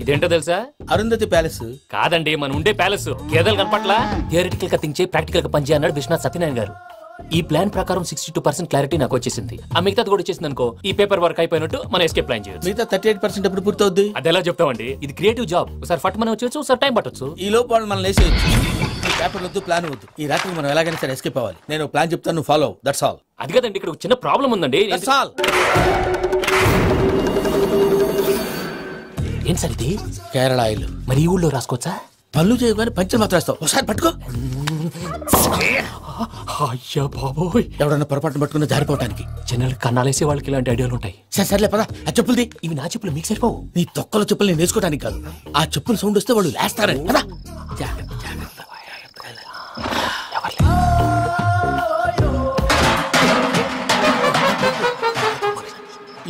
ఇదేంటో తెలుసా? అరుంధతి ప్యాలెస్ కాదండి, మన ఉండే ప్యాలెస్. గేదెలు కనపట్లా? థియరిటికల్ గా థింక్ చేయి, ప్రాక్టికల్ గా పనిచేయ అన్నాడు విశ్వనాథ్ సత్యనారాయణ గారు. ఈ ప్లాన్ ప్రకారం 62% క్లారిటీ నాకు వచ్చేసింది. ఆ మిగతాది కూడా వచ్చేసింది అనుకో, ఈ పేపర్ వర్క్ అయిపోయినట్టు మనం ఎస్కేప్ ప్లాన్ చేయొచ్చు. మిగతా 38% ఎప్పుడు పూర్తవుద్ది? అది ఎలా చెప్తామండి? ఇది క్రియేటివ్ జాబ్. ఒకసారి ఫట్ మనం వచ్చేయచ్చు, ఒకసారి టైం పట్టొచ్చు. ఈ లోపు వాళ్ళు మనం లేసేయచ్చు. ఈ పేపర్ వద్దు, ప్లాన్ వద్దు. ఈ రాత్రి మనం ఎలాగైనా సరే ఎస్కేప్ అవ్వాలి. నేను ప్లాన్ చెప్తాను, నువ్వు ఫాలో. That's all. అది కదండి, ఇక్కడ ఒక చిన్న ప్రాబ్లం ఉందండి. That's all. ఏం సార్ ఇది? కేరళ ఆయిల్. మరి ఈ ఊళ్ళో రాసుకోవచ్చా? పళ్ళు చేయగానే పంచర్ మాత్రం వేస్తావు. ఒకసారి పట్టుకో. అయ్యా బాబోయ్, ఎవడన్నా పొరపాటున పట్టుకున్న జారిపోవటానికి. జనరల్ కన్నాలేసే వాళ్ళకి ఇలాంటి ఐడియాలు ఉంటాయి. సర్లే పదా, ఆ చెప్పులది. ఇవి నా చెప్పులు మీకు సరిపోవు. నీ తొక్కల చెప్పులు నేను వేసుకోవడానికి కాదు, ఆ చెప్పుల సౌండ్ వస్తే వాళ్ళు లేస్తారని. పదా.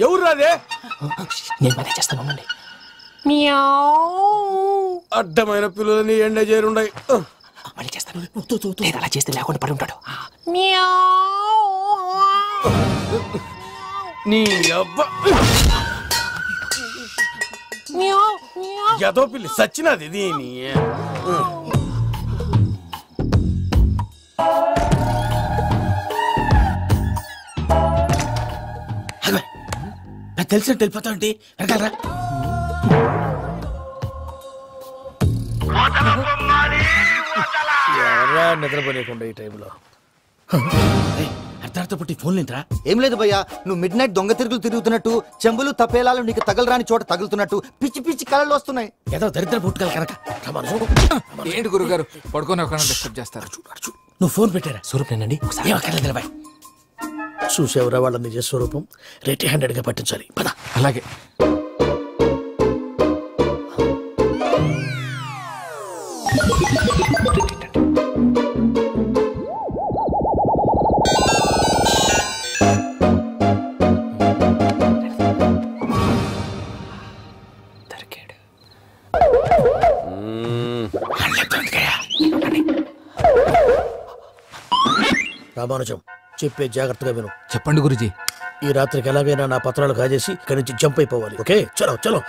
ఎవరు రాదే? నేను మనే చేస్తాను. అడ్డమైన పిల్లలని ఎండ చేరుండయి. మళ్ళీ చేస్తాను. అలా చేస్తే లేకుండా పడి ఉంటాడు. నీ అబ్బా ఎదో పిల్లి సచ్చినది దీని. నాకు తెలిసినట్టు వెళ్ళిపోతా ఉంటే వెనకాలరా. ఎవరా నిద్రపోలేకుండా ఈ టైంలో? అర్ధార్థ పుట్టి ఫోన్ లేంట్రా? ఏం లేదు భయ్యా, నువ్వు మిడ్ నైట్ దొంగ తిరుగులు తిరుగుతున్నట్టు, చెంబులు తపేలాలు నీకు తగలరాని చోట తగులుతున్నట్టు పిచ్చి పిచ్చి కళలు వస్తున్నాయి. ఏదో దరిద్ర పుట్టుకల కనుక. ఏంటి గురుగారు పడుకొని ఒక డిస్టర్బ్ చేస్తారు? నువ్వు ఫోన్ పెట్టారా? స్వరూపేనండి. చూసేవరా వాళ్ళ నిజ స్వరూపం. రెట్టి హ్యాండెడ్ గా పట్టించాలి. పద. అలాగే. రామానుజం, చెప్పే జాగ్రత్తగా విను. చెప్పండి గురుజీ. ఈ రాత్రికి ఎలాగైనా నా పత్రాలు కాజేసి ఇక్కడి నుంచి జంప్ అయిపోవాలి. ఓకే, చలో చలో.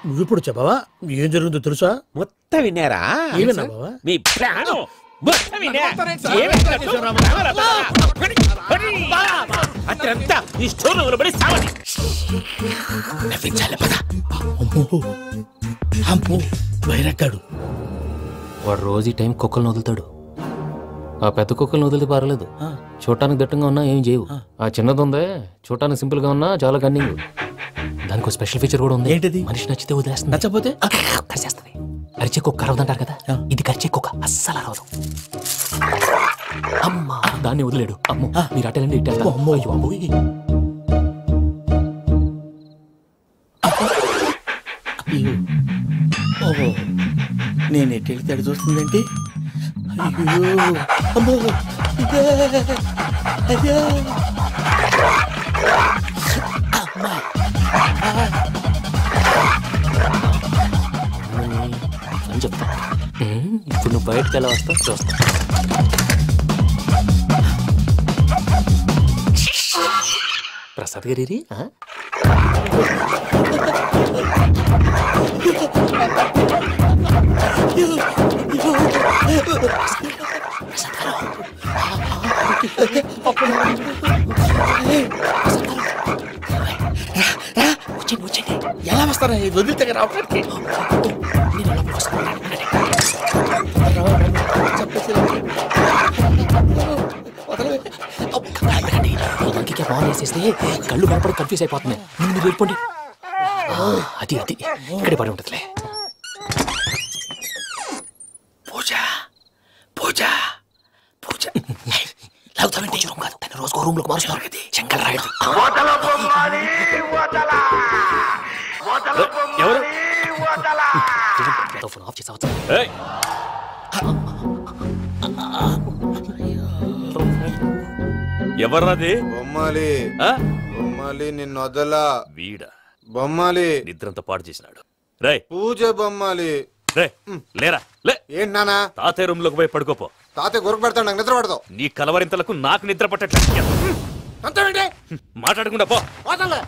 నువ్విప్పుడు చెప్పవా ఏం జరుగుతుందో తెలుసా? మొత్తం విన్నారా? ఏమన్నా బావా? మీ ప్రాణం అత్యంతా ఈ స్టోర్ పడి సావని. అమ్మో వైరక్కాడు. వాడు రోజు ఈ టైం కుక్కలను వదులుతాడు. ఆ పెద్ద కుక్కలను వదిలితే పర్లేదు, చూడటానికి దట్టంగా ఉన్నా ఏం చేయవు. ఆ చిన్నది ఉందే, చూడటానికి సింపుల్ గా ఉన్నా చాలా కన్నింగ్. దానికి ఒక స్పెషల్ ఫీచర్ కూడా ఉంది. ఏంటిది? మనిషి నచ్చితే వదిలేస్తుంది, నచ్చపోతే కరిచేస్తుంది. అరిచే కుక్క అరవదంటారు కదా, ఇది కరిచే కుక్క అస్సలు అరవదు. అమ్మా, దాన్ని వదిలేడు. అమ్మో, మీరు అటెండి ఇట్టే. ఓహో, నేను ఎటు వెళ్తాడు చూస్తుందంటే. అయ్యో అమ్మో, అయ్యో అమ్మా. అని చెప్తా. ఇప్పుడు నువ్వు బయటకు ఎలా వస్తావు చూస్తా. ప్రసాద్ గారి ఎలా వస్తారా? వదిలితే రావడానికి ఇంకే బాగా వేసేస్తే కళ్ళు కనపడి కన్ఫ్యూజ్ అయిపోతున్నాయి. మీరు వెళ్ళిపోండి. అది అది ఇక్కడే పడి ఉంటుందిలే. పూజ పూజ పూజ లాగుతామంటే రూమ్ కాదు, తన రోజుకో రూమ్ లోకి మారుస్తున్నారు కదా. చెంకల్ రాయడు. ఫోన్ ఆఫ్ చేసావచ్చు. ఎవర్రాది? బొమ్మాలి. బొమ్మాలి నిన్ను వదలా. వీడా బొమ్మాలి నిద్రంతా పాడు చేసినాడు. రై పూజ బొమ్మాలి. లేరా లే. ఏంటి నానా తాతయ్య రూమ్ లోకి పోయి పడుకోపో. తాతయ్య గురకు పెడతాడు నాకు నిద్ర పడతావు. నీ కలవరింతలకు నాకు నిద్ర పట్టట్లేదు. అంతేంటి మాట్లాడకుండా పో. పోతాలే.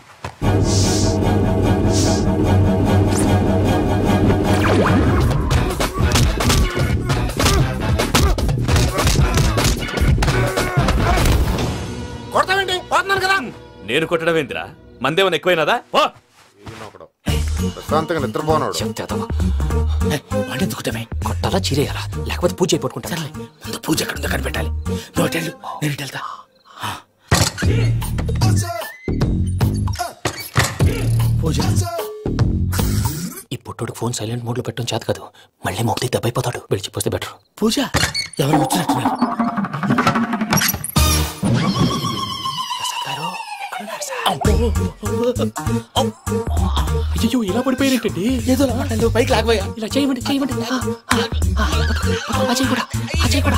కొడతావేంటి? పోతున్నాను కదా. నేను కొట్టడం ఏంటిరా? మందేమన్నా ఎక్కువైనదా? పో. ప్రశాంతంగా నిద్రపోనాడు. వాడెందుకుంటామే? కొట్టాలా చీరేయాలా లేకపోతే పూజ అయిపోట్టుకుంటా. సర్లే, ముందు పూజ ఎక్కడ ఉందో కనిపెట్టాలి. నువ్వు అటెళ్ళు, నేను ఇటు వెళ్తా. పూజ. ఈ పుట్టోడికి ఫోన్ సైలెంట్ మోడ్ లో పెట్టడం చేత కాదు. మళ్ళీ మొక్కి దెబ్బైపోతాడు. విడిచిపోతే బెటర్. పూజ ఎవరు వచ్చినట్టున్నారు? అయ్యో ఇలా పడిపోయినట్టండి. ఏదో మాటలు పైకి లాగబోయా. ఇలా చేయమండి చేయమండి. అజయ్ కూడా అజయ్ కూడా.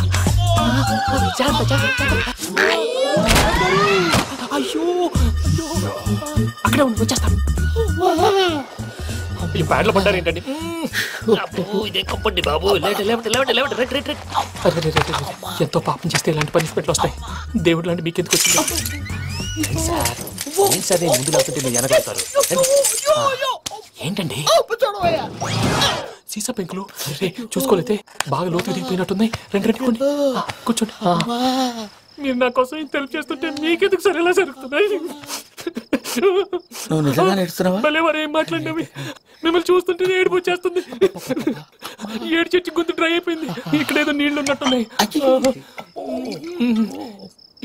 అయ్యో అక్కడే ఉండి వచ్చేస్తాను. ఈ బ్యాడ్లో పడ్డారు ఏంటండి? ఇదే కంపండి బాబు. ఎంతో పాపం చేస్తే ఇలాంటి పనిష్మెంట్లు వస్తాయి. దేవుడు లాంటి మీకెందుకు వచ్చింది? సార్ ముందు లేకుంటే మీరు వెనకాడతారు. ఏంటండి సీసా పెంకులు చూసుకోలేతే బాగా లోతు దిగిపోయినట్టున్నాయి. రెండు కొన్ని కూర్చోండి. మీరు నా కోసం ఇంత హెల్ప్ చేస్తుంటే మీకెందుకు సరే ఎలా జరుగుతున్నాయి? నువ్వు నిజంగా నేర్చుతున్నావా? మళ్ళీ వారు ఏం మాట్లాడినవి మిమ్మల్ని చూస్తుంటే ఏడుపు వచ్చేస్తుంది. ఏడు చెట్టు గొంతు డ్రై అయిపోయింది. ఇక్కడ ఏదో నీళ్లు ఉన్నట్టున్నాయి.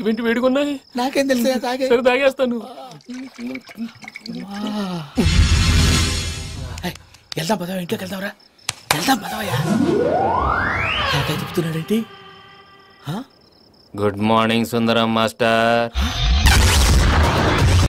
ఇవేంటి వేడుకున్నాయి? నాకేం తెలుసు. సరే తాగేస్తాను. వెళ్దాం పదవా, ఇంట్లోకి వెళ్దాంరా. వెళ్దాం పదవయ్యా. నాకై చెప్తున్నాడేంటి? గుడ్ మార్నింగ్ సుందరం మాస్టర్.